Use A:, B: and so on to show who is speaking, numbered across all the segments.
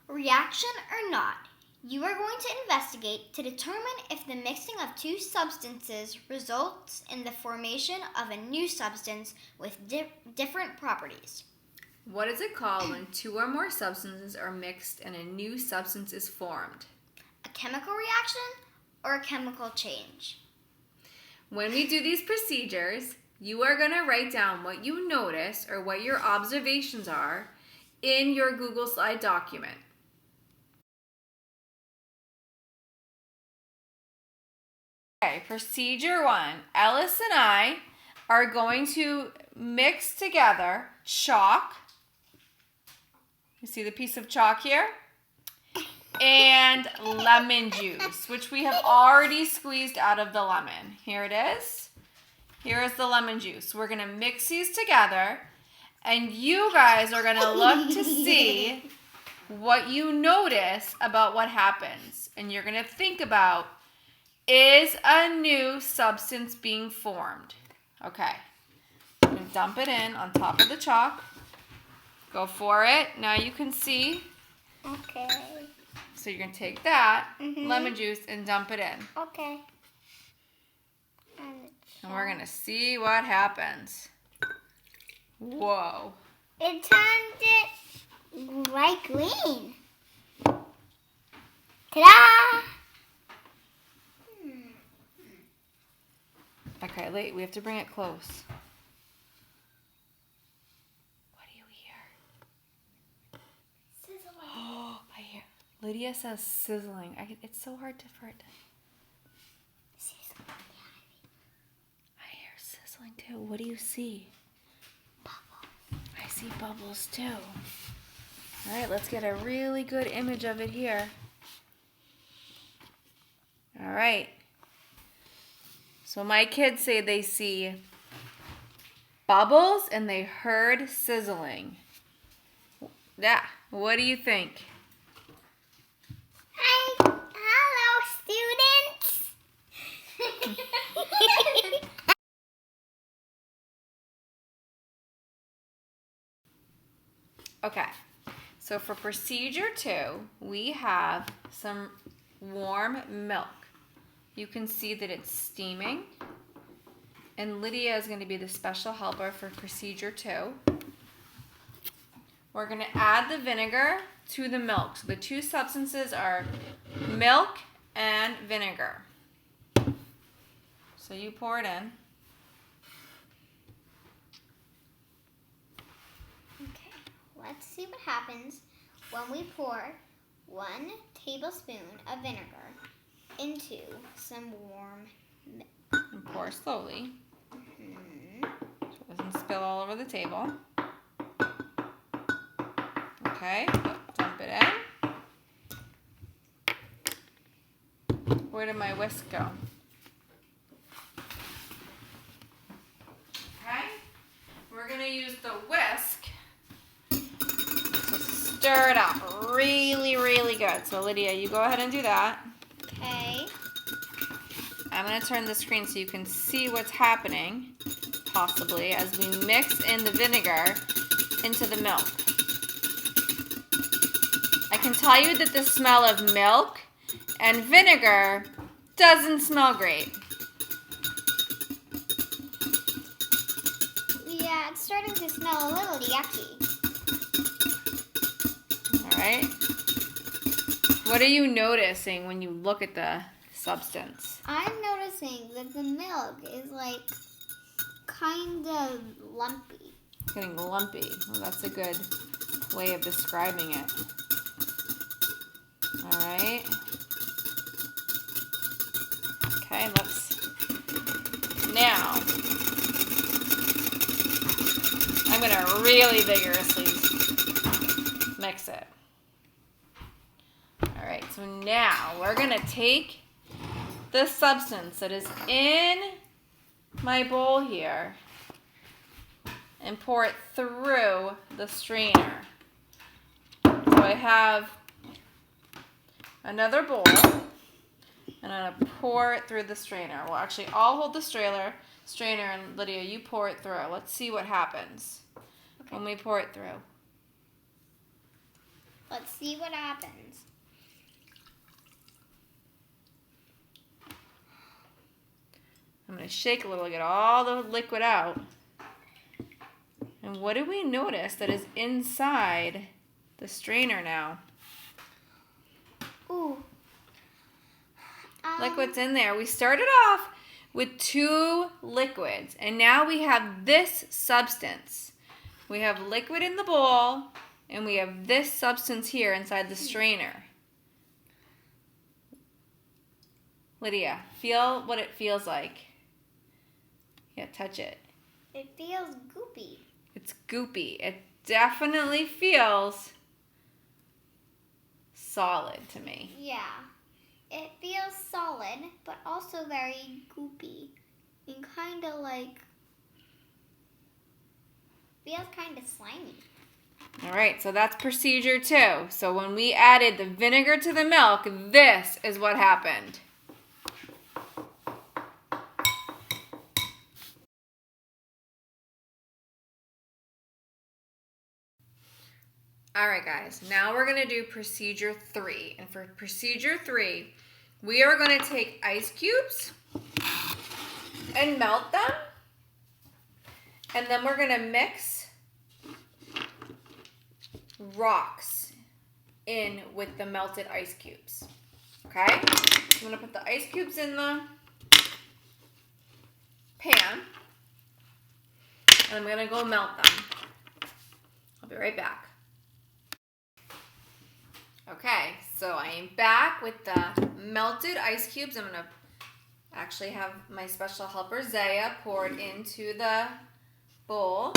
A: Reaction or not, you are going to investigate to determine if the mixing of two substances results in the formation of a new substance with different properties.
B: What is it called when two or more substances are mixed and a new substance is formed?
A: A chemical reaction or a chemical change?
B: When we do these procedures, you are going to write down what you notice or what your observations are in your Google Slide document. Okay, procedure 1. Ellis and I are going to mix together chalk. You see the piece of chalk here? And lemon juice, which we have already squeezed out of the lemon. Here it is. Here is the lemon juice. We're going to mix these together, and you guys are going to look to see what you notice about what happens. And you're going to think about, is a new substance being formed? Okay. I'm going to dump it in on top of the chalk. Go for it. Now you can see.
A: Okay.
B: So you're going to take that lemon juice and dump it in.
A: Okay.
B: And we're going to see what happens. Whoa.
A: It turned it bright green. Ta-da!
B: Okay, wait, we have to bring it close. What do you hear?
A: Sizzling.
B: Oh, I hear. Lydia says sizzling. It's so hard for it to. I hear sizzling too. What do you see?
A: Bubbles.
B: I see bubbles too. All right, let's get a really good image of it here. All right. So my kids say they see bubbles and they heard sizzling. Yeah, what do you think?
A: Hello, students.
B: Okay, so for procedure 2, we have some warm milk. You can see that it's steaming. And Lydia is going to be the special helper for procedure 2. We're going to add the vinegar to the milk. So the two substances are milk and vinegar. So you pour it in.
A: Okay, let's see what happens when we pour 1 tablespoon of vinegar into some warm milk.
B: And pour slowly. So it doesn't spill all over the table. Okay, dump it in. Where did my whisk go? Okay, we're going to use the whisk to stir it up really, really good. So Lydia, you go ahead and do that.
A: Okay.
B: I'm going to turn the screen so you can see what's happening, possibly, as we mix in the vinegar into the milk. I can tell you that the smell of milk and vinegar doesn't smell great.
A: Yeah, it's starting to smell a little yucky.
B: All right. What are you noticing when you look at the substance?
A: I'm noticing that the milk is like kind of lumpy.
B: It's getting lumpy. Well, that's a good way of describing it. All right. Okay, now, I'm going to really vigorously mix it. All right, so now we're going to take the substance that is in my bowl here and pour it through the strainer. So I have another bowl, and I'm going to pour it through the strainer. Well, actually, I'll hold the strainer, and Lydia, you pour it through. Let's see what happens when we pour it through.
A: Let's see what happens.
B: I'm going to shake a little, get all the liquid out. And what do we notice that is inside the strainer now?
A: Ooh.
B: Look what's in there. We started off with 2 liquids, and now we have this substance. We have liquid in the bowl, and we have this substance here inside the strainer. Lydia, feel what it feels like. Yeah, touch it.
A: It feels goopy.
B: It's goopy. It definitely feels solid to me.
A: Yeah. It feels solid, but also very goopy. And kind of like, feels kind of slimy.
B: All right, so that's procedure 2. So when we added the vinegar to the milk, this is what happened. All right, guys, now we're going to do procedure 3. And for procedure 3, we are going to take ice cubes and melt them. And then we're going to mix rocks in with the melted ice cubes. Okay? I'm going to put the ice cubes in the pan. And I'm going to go melt them. I'll be right back. Okay, so I am back with the melted ice cubes. I'm going to actually have my special helper, Zaya, pour it into the bowl.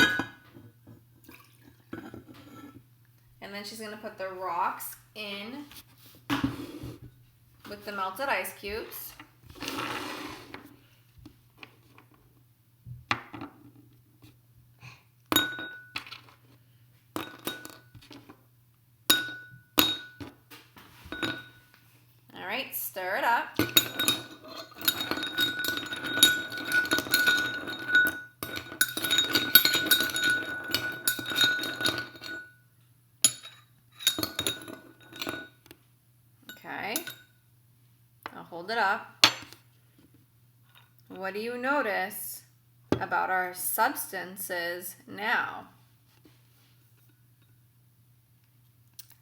B: And then she's going to put the rocks in with the melted ice cubes. All right, stir it up. Okay, I'll hold it up. What do you notice about our substances now?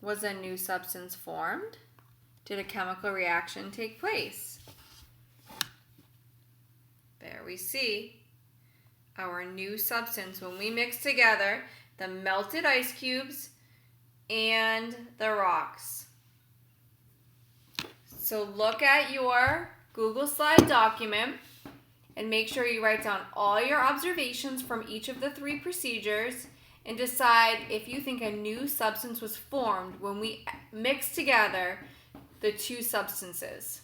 B: Was a new substance formed? Did a chemical reaction take place? There we see our new substance when we mix together the melted ice cubes and the rocks. So look at your Google Slide document and make sure you write down all your observations from each of the 3 procedures and decide if you think a new substance was formed when we mix together the 2 substances.